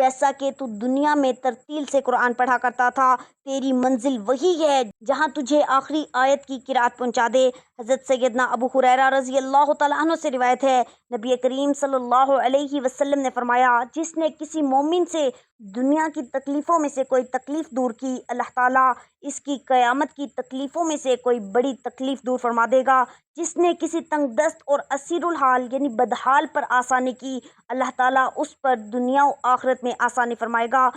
جیسا کہ تو دنیا میں ترتیل سے قرآن پڑھا کرتا تھا، تیری منزل وہی ہے جہاں تجھے آخری آیت کی قرأت پہنچا دے۔ حضرت سیدنا ابو ہریرہ رضی اللہ تعالیٰ عنہ سے روایت ہے، نبی کریم صلی اللہ علیہ وسلم نے فرمایا، جس نے کسی مومن سے دنیا کی تکلیفوں میں سے کوئی تکلیف دور کی، اللہ تعالیٰ اس کی قیامت کی تکلیفوں میں سے کوئی بڑی تکلیف دور فرما دے گا۔ جس نے کسی تنگ دست اور اسیر الحال یعنی بدحال پر آسانی کی، اللہ تعالیٰ اس پر دنیا و آخرت میں آسانی فرمائے گا۔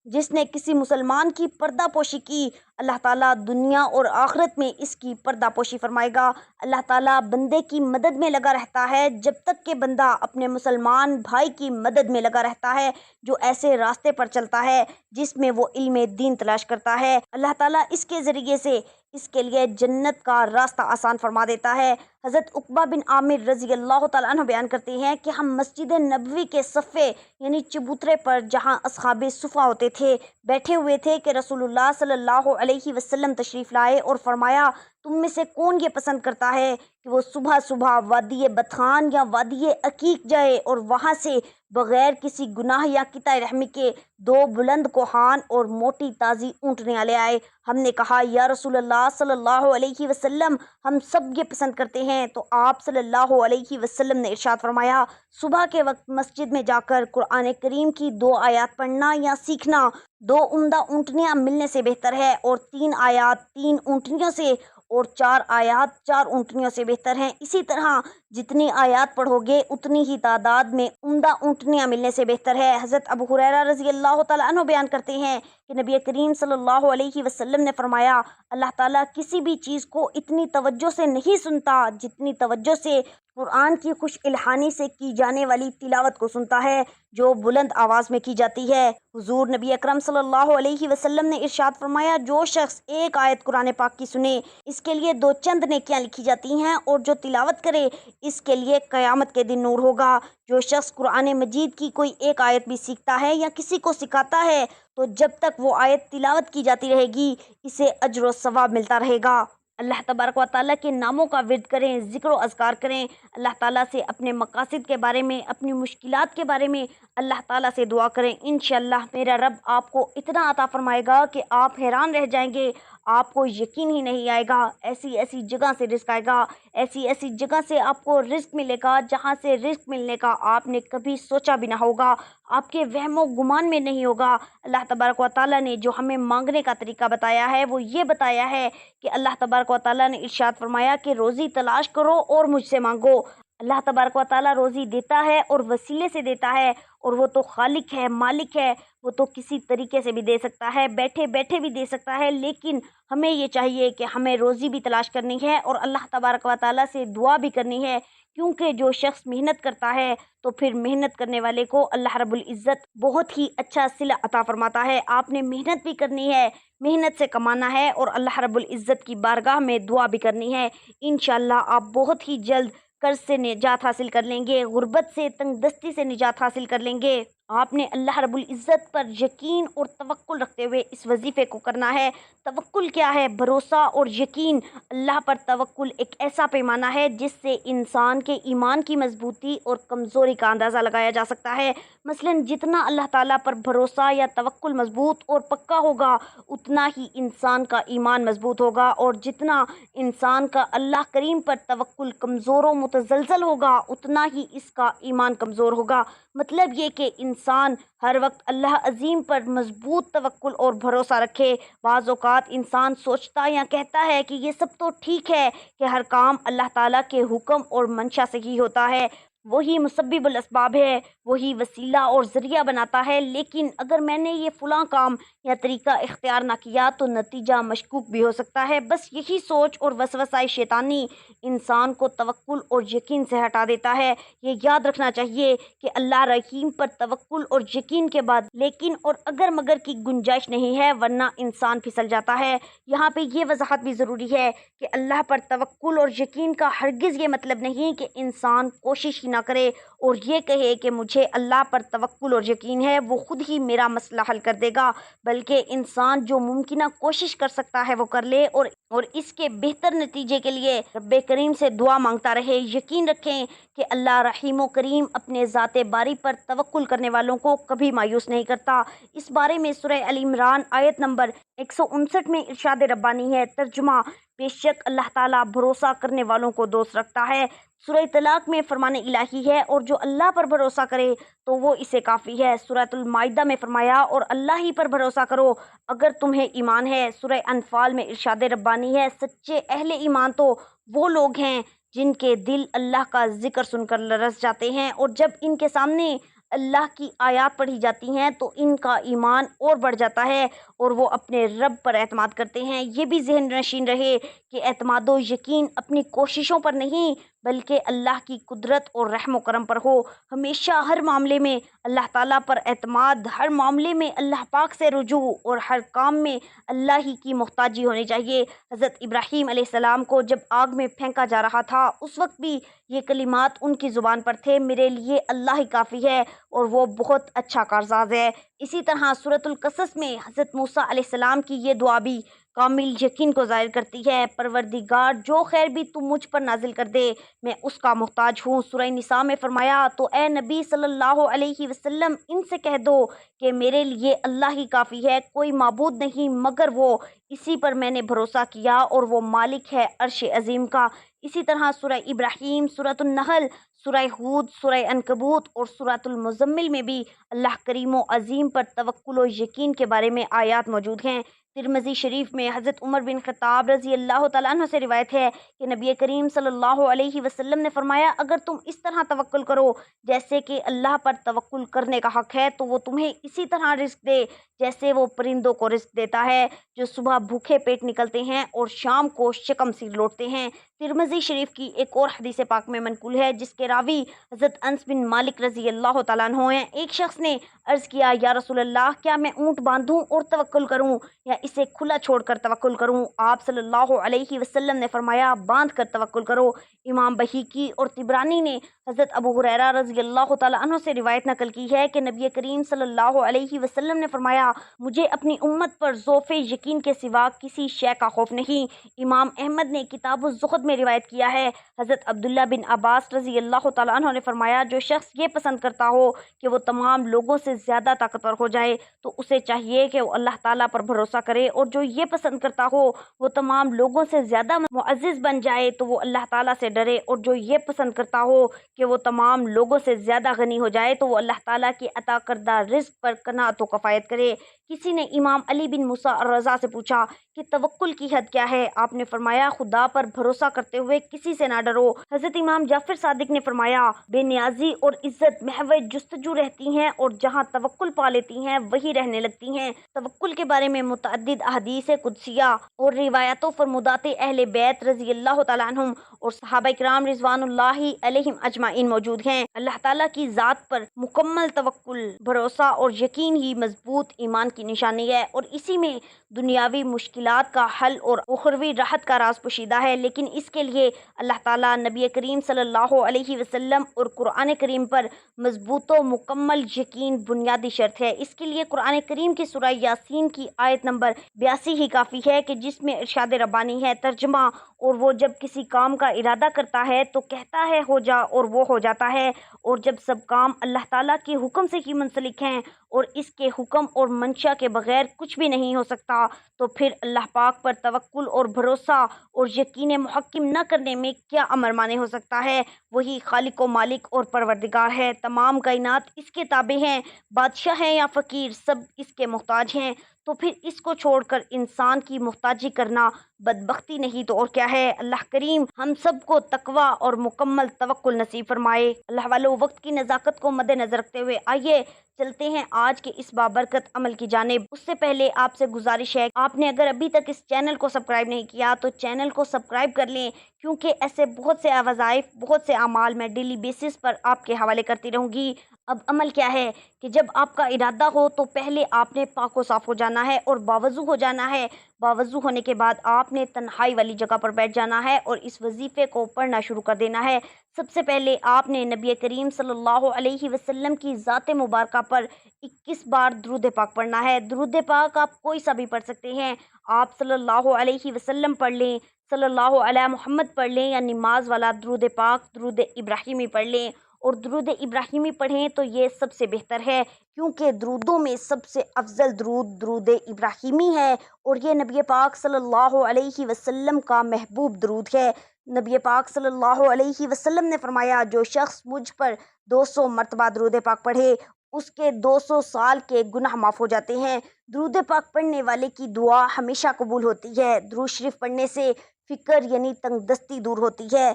جس نے کسی مسلمان کی پردہ پوشی کی، اللہ تعالیٰ دنیا اور آخرت میں اس کی پردہ پوشی فرمائے گا۔ اللہ تعالیٰ بندے کی مدد میں لگا رہتا ہے جب تک کہ بندہ اپنے مسلمان بھائی کی مدد میں لگا رہتا ہے جو ایسے راستے پر چلتا ہے جس میں وہ علم دین تلاش کرتا ہے۔ اللہ تعالیٰ اس کے ذریعے سے اس کے لیے جنت کا راستہ آسان فرما دیتا ہے۔ حضرت عقبہ بن عامر رضی اللہ تعالیٰ عنہ بیان کرتے ہیں کہ ہم مسجد نبوی کے صفے یعنی چبوترے پر جہاں اصحاب صفہ ہوتے تھے بیٹھے ہوئے تھے کہ رسول اللہ صلی اللہ علیہ وسلم تشریف لائے اور فرمایا، تم میں سے کون یہ پسند کرتا ہے کہ وہ صبح صبح وادی بطحان یا وادی عقیق جائے اور وہاں سے بغیر کسی گناہ یا قطع رحمی کے 2 بلند کوہان اور موٹی تازی اونٹنیاں لے آئے۔ ہم نے کہا، یا رسول اللہ صلی اللہ علیہ وسلم، ہم سب یہ پسند کرتے ہیں۔ تو آپ صلی اللہ علیہ وسلم نے ارشاد فرمایا، صبح کے وقت مسجد میں جا کر قرآن کریم کی 2 آیات پڑھنا یا سیکھنا 2 عمدہ اونٹنیاں ملنے سے بہتر ہے، اور 3 آیات 3 اونٹنیوں سے اور 4 آیات 4 اونٹنیوں سے بہتر ہیں۔ اسی طرح جتنی آیات پڑھو گے اتنی ہی تعداد میں عمدہ اونٹنیاں ملنے سے بہتر ہے۔ حضرت ابو ہریرہ رضی اللہ تعالیٰ عنہ بیان کرتے ہیں کہ نبی کریم صلی اللہ علیہ وسلم نے فرمایا، اللہ تعالیٰ کسی بھی چیز کو اتنی توجہ سے نہیں سنتا جتنی توجہ سے قرآن کی خوش الحانی سے کی جانے والی تلاوت کو سنتا ہے جو بلند آواز میں کی جاتی ہے۔ حضور نبی اکرم صلی اللہ علیہ وسلم نے ارشاد فرمایا، جو شخص ایک آیت قرآن پاک کی سنے اس کے لیے 2 چند نیکیاں لکھی جاتی ہیں، اور جو تلاوت کرے اس کے لیے قیامت کے دن نور ہوگا۔ جو شخص قرآن مجید کی کوئی ایک آیت بھی سیکھتا ہے یا کسی کو سکھاتا ہے تو جب تک وہ آیت تلاوت کی جاتی رہے گی اسے اجر و ثواب ملتا رہے گا۔ اللہ تبارک و تعالیٰ کے ناموں کا ورد کریں، ذکر و اذکار کریں، اللہ تعالیٰ سے اپنے مقاصد کے بارے میں، اپنی مشکلات کے بارے میں اللہ تعالیٰ سے دعا کریں۔ انشاءاللہ میرا رب آپ کو اتنا عطا فرمائے گا کہ آپ حیران رہ جائیں گے، آپ کو یقین ہی نہیں آئے گا۔ ایسی ایسی جگہ سے رزق آئے گا، ایسی ایسی جگہ سے آپ کو رزق ملے گا جہاں سے رزق ملنے کا آپ نے کبھی سوچا بھی نہ ہوگا، آپ کے وہم و گمان میں نہیں ہوگا۔ اللہ تبارک و تعالیٰ نے جو ہمیں مانگنے کا طریقہ بتایا ہے وہ یہ بتایا ہے کہ اللہ تبارک و تعالیٰ نے ارشاد فرمایا کہ روزی تلاش کرو اور مجھ سے مانگو۔ اللہ تبارک و تعالیٰ روزی دیتا ہے اور وسیلے سے دیتا ہے، اور وہ تو خالق ہے، مالک ہے، وہ تو کسی طریقے سے بھی دے سکتا ہے، بیٹھے بیٹھے بھی دے سکتا ہے، لیکن ہمیں یہ چاہیے کہ ہمیں روزی بھی تلاش کرنی ہے اور اللہ تبارک و تعالیٰ سے دعا بھی کرنی ہے، کیونکہ جو شخص محنت کرتا ہے تو پھر محنت کرنے والے کو اللہ رب العزت بہت ہی اچھا صلہ عطا فرماتا ہے۔ آپ نے محنت بھی کرنی ہے، محنت سے کمانا ہے، اور اللہ رب العزت کی بارگاہ میں دعا بھی کرنی ہے۔ انشاءاللہ آپ بہت ہی جلد قرض سے نجات حاصل کر لیں گے، غربت سے، تنگ دستی سے نجات حاصل کر لیں گے۔ آپ نے اللہ رب العزت پر یقین اور توکل رکھتے ہوئے اس وظیفے کو کرنا ہے۔ توکل کیا ہے؟ بھروسہ اور یقین۔ اللہ پر توکل ایک ایسا پیمانہ ہے جس سے انسان کے ایمان کی مضبوطی اور کمزوری کا اندازہ لگایا جا سکتا ہے۔ مثلاً جتنا اللہ تعالیٰ پر بھروسہ یا توکل مضبوط اور پکا ہوگا اتنا ہی انسان کا ایمان مضبوط ہوگا، اور جتنا انسان کا اللہ کریم پر توکل کمزور و متزلزل ہوگا اتنا ہی اس کا ایمان کمزور ہوگا۔ مطلب یہ کہ انسان ہر وقت اللہ عظیم پر مضبوط توکل اور بھروسہ رکھے۔ بعض اوقات انسان سوچتا یا کہتا ہے کہ یہ سب تو ٹھیک ہے کہ ہر کام اللہ تعالیٰ کے حکم اور منشا سے ہی ہوتا ہے، وہی مسبب الاسباب ہے، وہی وسیلہ اور ذریعہ بناتا ہے، لیکن اگر میں نے یہ فلاں کام یا طریقہ اختیار نہ کیا تو نتیجہ مشکوک بھی ہو سکتا ہے۔ بس یہی سوچ اور وسوسہ شیطانی انسان کو توکل اور یقین سے ہٹا دیتا ہے۔ یہ یاد رکھنا چاہیے کہ اللہ رحیم پر توکل اور یقین کے بعد لیکن اور اگر مگر کی گنجائش نہیں ہے، ورنہ انسان پھسل جاتا ہے۔ یہاں پہ یہ وضاحت بھی ضروری ہے کہ اللہ پر توکل اور یقین کا ہرگز یہ مطلب نہیں کہ انسان کوشش ہی نہ کرے اور یہ کہے کہ مجھے اللہ پر توکل اور یقین ہے، وہ خود ہی میرا مسئلہ حل کر دے گا، بلکہ انسان جو ممکنہ کوشش کر سکتا ہے وہ کر لے اور اور اس کے بہتر نتیجے کے لیے رب کریم سے دعا مانگتا رہے۔ یقین رکھیں کہ اللہ رحیم و کریم اپنے ذات باری پر توکل کرنے والوں کو کبھی مایوس نہیں کرتا۔ اس بارے میں سورہ ال عمران آیت نمبر 159 میں ارشاد ربانی ہے، ترجمہ: بے شک اللہ تعالیٰ بھروسہ کرنے والوں کو دوست رکھتا ہے۔ سورہ طلاق میں فرمان الہی ہے، اور جو اللہ پر بھروسہ کرے تو وہ اسے کافی ہے۔ سورہ المائدہ میں فرمایا، اور اللہ ہی پر بھروسہ کرو اگر تمہیں ایمان ہے۔ سورہ انفال میں ارشاد ربانی ہے، سچے اہل ایمان تو وہ لوگ ہیں جن کے دل اللہ کا ذکر سن کر لرز جاتے ہیں، اور جب ان کے سامنے اللہ کی آیات پڑھی جاتی ہیں تو ان کا ایمان اور بڑھ جاتا ہے اور وہ اپنے رب پر اعتماد کرتے ہیں۔ یہ بھی ذہن نشین رہے کہ اعتماد و یقین اپنی کوششوں پر نہیں بلکہ اللہ کی قدرت اور رحم و کرم پر ہو۔ ہمیشہ ہر معاملے میں اللہ تعالیٰ پر اعتماد، ہر معاملے میں اللہ پاک سے رجوع اور ہر کام میں اللہ ہی کی محتاجی ہونی چاہیے۔ حضرت ابراہیم علیہ السلام کو جب آگ میں پھینکا جا رہا تھا اس وقت بھی یہ کلمات ان کی زبان پر تھے، میرے لیے اللہ ہی کافی ہے اور وہ بہت اچھا کارساز ہے۔ اسی طرح سورۃ القصص میں حضرت موسیٰ علیہ السلام کی یہ دعا بھی کامل یقین کو ظاہر کرتی ہے، پروردگار جو خیر بھی تو مجھ پر نازل کر دے میں اس کا محتاج ہوں۔ سورہ نساء میں فرمایا، تو اے نبی صلی اللہ علیہ وسلم ان سے کہہ دو کہ میرے لیے اللہ ہی کافی ہے، کوئی معبود نہیں مگر وہ، اسی پر میں نے بھروسہ کیا اور وہ مالک ہے عرش عظیم کا۔ اسی طرح سورہ ابراہیم، سورۃ النحل، سورہ ہود، سورہ عنکبوت اور سورۃ المزمل میں بھی اللہ کریم و عظیم پر توکل و یقین کے بارے میں آیات موجود ہیں۔ ترمذی شریف میں حضرت عمر بن خطاب رضی اللہ تعالیٰ عنہ سے روایت ہے کہ نبی کریم صلی اللہ علیہ وسلم نے فرمایا، اگر تم اس طرح توکل کرو جیسے کہ اللہ پر توکل کرنے کا حق ہے تو وہ تمہیں اسی طرح رزق دے جیسے وہ پرندوں کو رزق دیتا ہے جو صبح بھوکے پیٹ نکلتے ہیں اور شام کو شکم سیر لوٹتے ہیں۔ ترمذی شریف کی ایک اور حدیث پاک میں منقول ہے جس کے راوی حضرت انس بن مالک رضی اللہ تعالیٰ عنہ ہیں۔ ایک شخص نے عرض کیا، یا رسول اللہ، کیا میں اونٹ باندھوں اور توکل کروں یا اسے کھلا چھوڑ کر توکل کروں؟ آپ صلی اللہ علیہ وسلم نے فرمایا، باندھ کر توکل کرو۔ امام بہیقی اور طبرانی نے حضرت ابو ہریرہ رضی اللہ تعالیٰ عنہ سے روایت نقل کی ہے کہ نبی کریم صلی اللہ علیہ وسلم نے فرمایا، مجھے اپنی امت پر ذوف یقین کے سوا کسی شے کا خوف نہیں۔ امام احمد نے کتاب الزہد میں روایت کیا ہے، حضرت عبداللہ بن عباس رضی اللہ تعالیٰ عنہ نے فرمایا، جو شخص یہ پسند کرتا ہو کہ وہ تمام لوگوں سے زیادہ طاقتور ہو جائے تو اسے چاہیے کہ وہ اللہ تعالیٰ پر بھروسہ کرے، اور جو یہ پسند کرتا ہو وہ تمام لوگوں سے زیادہ معزز بن جائے تو وہ اللہ تعالیٰ سے ڈرے، اور جو یہ پسند کرتا ہو کہ وہ تمام لوگوں سے زیادہ غنی ہو جائے تو وہ اللہ تعالیٰ کی عطا کردہ رزق پر قناعت و کفایت کرے۔ کسی نے امام علی بن موسیٰ الرضا سے پوچھا کہ توکل کی حد کیا ہے؟ آپ نے فرمایا، خدا پر بھروسہ کرتے ہوئے کسی سے نہ ڈرو۔ حضرت امام جعفر صادق نے فرمایا، بے نیازی اور عزت محض جستجو رہتی ہیں اور جہاں توکل پا لیتی ہیں وہی رہنے لگتی ہیں۔ توکل کے بارے میں متعدد احادیث قدسیہ اور روایات و فرمودات اہل بیت رضی اللہ تعالیٰ عنہم اور صحابہ کرام رضوان اللہ علیہم اجمعین موجود ہیں۔ اللہ تعالیٰ کی ذات پر مکمل توکل، بھروسہ اور یقین ہی مضبوط ایمان کی نشانی ہے، اور اسی میں دنیاوی مشکلات کا حل اور اخروی راحت کا راز پوشیدہ ہے۔ لیکن اس کے لیے اللہ تعالیٰ، نبی کریم صلی اللہ علیہ وسلم اور قرآن کریم پر مضبوط و مکمل یقین بنیادی شرط ہے۔ اس کے لیے قرآن کریم کی سورہ یاسین کی آیت نمبر 82 ہی کافی ہے کہ جس میں ارشاد ربانی ہے، ترجمہ: اور وہ جب کسی کام کا ارادہ کرتا ہے تو کہتا ہے ہو جا اور وہ ہو جاتا ہے، اور جب سب کام اللہ تعالیٰ کے حکم سے ہی منسلک ہیں اور اس کے حکم اور منشا کے بغیر کچھ بھی نہیں ہو سکتا تو پھر اللہ پاک پر توکل اور بھروسہ اور یقین محکم نہ کرنے میں کیا امر مانے ہو سکتا ہے؟ وہی خالق و مالک اور پروردگار ہے، تمام کائنات اس کے تابع ہیں، بادشاہ ہیں یا فقیر سب اس کے محتاج ہیں، تو پھر اس کو چھوڑ کر انسان کی محتاجی کرنا بدبختی نہیں تو اور کیا ہے؟ اللہ کریم ہم سب کو تقوی اور مکمل توکل نصیب فرمائے۔ اللہ والو، وقت کی نزاکت کو مد نظر رکھتے ہوئے آئیے چلتے ہیں آج کے اس بابرکت عمل کی جانب۔ اس سے پہلے آپ سے گزارش ہے، آپ نے اگر ابھی تک اس چینل کو سبسکرائب نہیں کیا تو چینل کو سبسکرائب کر لیں، کیونکہ ایسے بہت سے وظائف، بہت سے اعمال میں ڈیلی بیسس پر آپ کے حوالے کرتی رہوں گی۔ اب عمل کیا ہے کہ جب آپ کا ارادہ ہو تو پہلے آپ نے پاک و صاف ہو جانا ہے اور باوضو ہو جانا ہے۔ باوضو ہونے کے بعد آپ نے تنہائی والی جگہ پر بیٹھ جانا ہے اور اس وظیفے کو پڑھنا شروع کر دینا ہے۔ سب سے پہلے آپ نے نبی کریم صلی اللہ علیہ وسلم کی ذات مبارکہ پر 21 بار درود پاک پڑھنا ہے۔ درود پاک آپ کوئی سا بھی پڑھ سکتے ہیں، آپ صلی اللہ علیہ وسلم پڑھ لیں، صلی اللہ علیہ محمد پڑھ لیں، یا نماز والا درود پاک درود ابراہیمی پڑھ لیں۔ اور درود ابراہیمی پڑھیں تو یہ سب سے بہتر ہے، کیونکہ درودوں میں سب سے افضل درود درود ابراہیمی ہے، اور یہ نبی پاک صلی اللہ علیہ وسلم کا محبوب درود ہے۔ نبی پاک صلی اللہ علیہ وسلم نے فرمایا، جو شخص مجھ پر 200 مرتبہ درود پاک پڑھے اس کے 200 سال کے گناہ معاف ہو جاتے ہیں۔ درود پاک پڑھنے والے کی دعا ہمیشہ قبول ہوتی ہے۔ درود شریف پڑھنے سے فکر یعنی تنگ دستی دور ہوتی ہے۔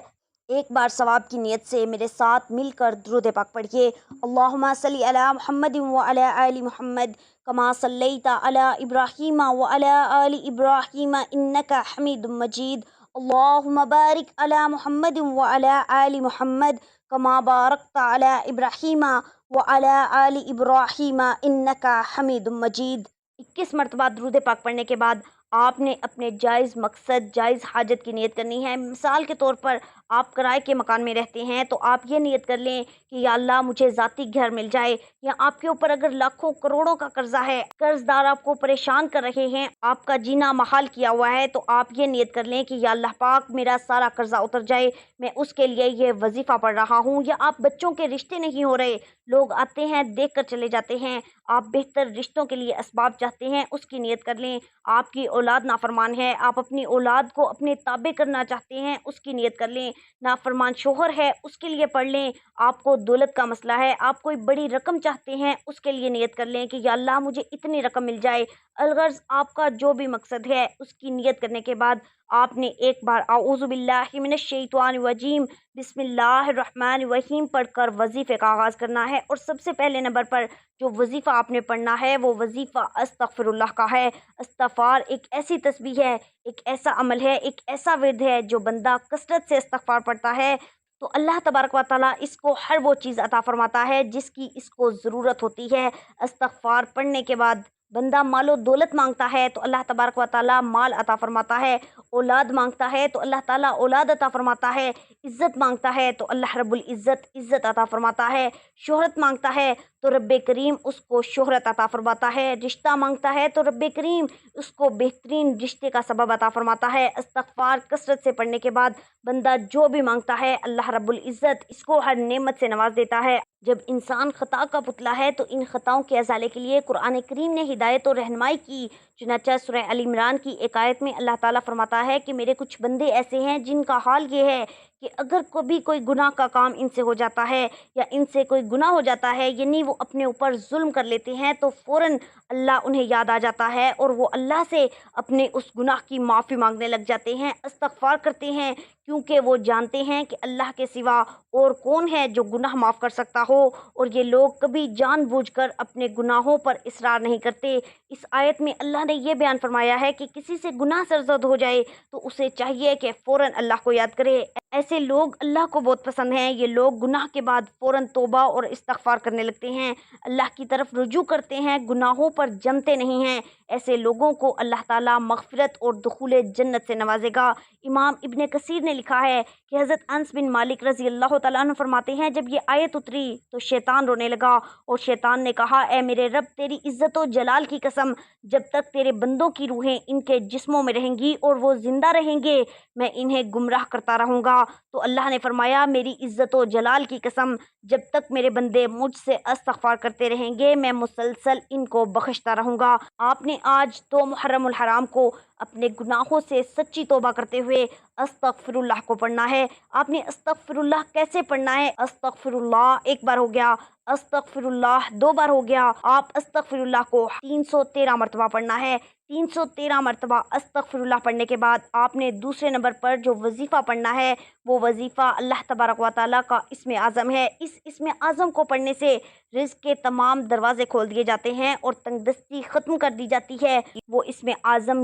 ایک بار ثواب کی نیت سے میرے ساتھ مل کر درود پاک پڑھیے۔ اللہم صلی علی محمد وعلی آل محمد کما صلیت علی ابراہیم وعلی آل ابراہیم انک حمید مجید۔ اللہم بارک علی محمد وعلی آل محمد کما بارکت علی ابراہیم وعلی آل ابراہیم انک حمید مجید۔ 21 مرتبہ درود پاک پڑھنے کے بعد آپ نے اپنے جائز مقصد جائز حاجت کی نیت کرنی ہے۔ مثال کے طور پر آپ کرائے کے مکان میں رہتے ہیں تو آپ یہ نیت کر لیں کہ یا اللہ مجھے ذاتی گھر مل جائے، یا آپ کے اوپر اگر لاکھوں کروڑوں کا قرضہ ہے، قرض دار آپ کو پریشان کر رہے ہیں، آپ کا جینا محال کیا ہوا ہے، تو آپ یہ نیت کر لیں کہ یا اللہ پاک میرا سارا قرضہ اتر جائے، میں اس کے لیے یہ وظیفہ پڑھ رہا ہوں۔ یا آپ بچوں کے رشتے نہیں ہو رہے، لوگ آتے ہیں دیکھ کر چلے جاتے ہیں، آپ بہتر رشتوں کے لیے اسباب چاہتے ہیں، اس کی نیت کر لیں۔ آپ کی اولاد نافرمان ہے، آپ اپنی اولاد کو اپنے تابع کرنا چاہتے ہیں، اس کی نیت کر لیں۔ نافرمان شوہر ہے، اس کے لیے پڑھ لیں۔ آپ کو دولت کا مسئلہ ہے، آپ کوئی بڑی رقم چاہتے ہیں، اس کے لیے نیت کر لیں کہ یا اللہ مجھے اتنی رقم مل جائے۔ الغرض آپ کا جو بھی مقصد ہے اس کی نیت کرنے کے بعد آپ نے ایک بار اعوذ باللہ من الشیطان الرجیم بسم اللہ الرحمن الرحیم پڑھ کر وظیفے کا آغاز کرنا ہے۔ اور سب سے پہلے نمبر پر جو وظیفہ آپ نے پڑھنا ہے وہ وظیفہ استغفر اللہ کا ہے۔ استغفار ایک ایسی تسبیح ہے، ایک ایسا عمل ہے، ایک ایسا ورد ہے، جو بندہ کثرت سے استغفار پڑھتا ہے تو اللہ تبارک و تعالیٰ اس کو ہر وہ چیز عطا فرماتا ہے جس کی اس کو ضرورت ہوتی ہے۔ استغفار پڑھنے کے بعد بندہ مال و دولت مانگتا ہے تو اللہ تبارک و تعالیٰ مال عطا فرماتا ہے، اولاد مانگتا ہے تو اللہ تعالیٰ اولاد عطا فرماتا ہے، عزت مانگتا ہے تو اللہ رب العزت عزت عطا فرماتا ہے، شہرت مانگتا ہے تو رب کریم اس کو شہرت عطا فرماتا ہے، رشتہ مانگتا ہے تو رب کریم اس کو بہترین رشتے کا سبب عطا فرماتا ہے۔ استغفار کثرت سے پڑھنے کے بعد بندہ جو بھی مانگتا ہے اللہ رب العزت اس کو ہر نعمت سے نواز دیتا ہے۔ جب انسان خطا کا پتلا ہے تو ان خطاؤں کے ازالے کے لیے قرآن کریم نے ہدایت اور رہنمائی کی۔ چنانچہ سورہ ال عمران کی ایک آیت میں اللہ تعالیٰ فرماتا ہے کہ میرے کچھ بندے ایسے ہیں جن کا حال یہ ہے کہ اگر کبھی کوئی گناہ کا کام ان سے ہو جاتا ہے یا ان سے کوئی گناہ ہو جاتا ہے، یعنی وہ اپنے اوپر ظلم کر لیتے ہیں، تو فوراً اللہ انہیں یاد آ جاتا ہے اور وہ اللہ سے اپنے اس گناہ کی معافی مانگنے لگ جاتے ہیں، استغفار کرتے ہیں، کیونکہ وہ جانتے ہیں کہ اللہ کے سوا اور کون ہے جو گناہ معاف کر سکتا ہو، اور یہ لوگ کبھی جان بوجھ کر اپنے گناہوں پر اصرار نہیں کرتے۔ اس آیت میں اللہ نے یہ بیان فرمایا ہے کہ کسی سے گناہ سرزد ہو جائے تو اسے چاہیے کہ فوراً اللہ کو یاد کرے۔ ایسے لوگ اللہ کو بہت پسند ہیں، یہ لوگ گناہ کے بعد فوراً توبہ اور استغفار کرنے لگتے ہیں، اللہ کی طرف رجوع کرتے ہیں، گناہوں پر جمتے نہیں ہیں۔ ایسے لوگوں کو اللہ تعالیٰ مغفرت اور دخول جنت سے نوازے گا۔ امام ابن کثیر نے لکھا ہے کہ حضرت انس بن مالک رضی اللہ تعالیٰ عنہ فرماتے ہیں، جب یہ آیت اتری تو شیطان رونے لگا اور شیطان نے کہا، اے میرے رب تیری عزت و جلال کی قسم، جب تک تیرے بندوں کی روحیں ان کے جسموں میں رہیں گی اور وہ زندہ رہیں گے میں انہیں گمراہ کرتا رہوں گا۔ تو اللہ نے فرمایا، میری عزت و جلال کی قسم، جب تک میرے بندے مجھ سے استغفار کرتے رہیں گے میں مسلسل ان کو بخشتا رہوں گا۔ آپ نے آج 2 محرم الحرام کو اپنے گناہوں سے سچی توبہ کرتے ہوئے استغفر اللہ کو پڑھنا ہے۔ آپ نے استغفر اللہ کیسے پڑھنا ہے؟ استغفر اللہ ایک بار ہو گیا، استغفر اللہ 2 بار ہو گیا، آپ استغفر اللہ کو 313 مرتبہ پڑھنا ہے۔ 313 مرتبہ استغفر اللہ پڑھنے کے بعد آپ نے دوسرے نمبر پر جو وظیفہ پڑھنا ہے وہ وظیفہ اللہ تبارک و تعالیٰ کا اسم اعظم ہے۔ اس اسم اعظم کو پڑھنے سے رزق کے تمام دروازے کھول دیے جاتے ہیں اور تنگ دستی ختم کر دی جاتی ہے۔ وہ اسم اعظم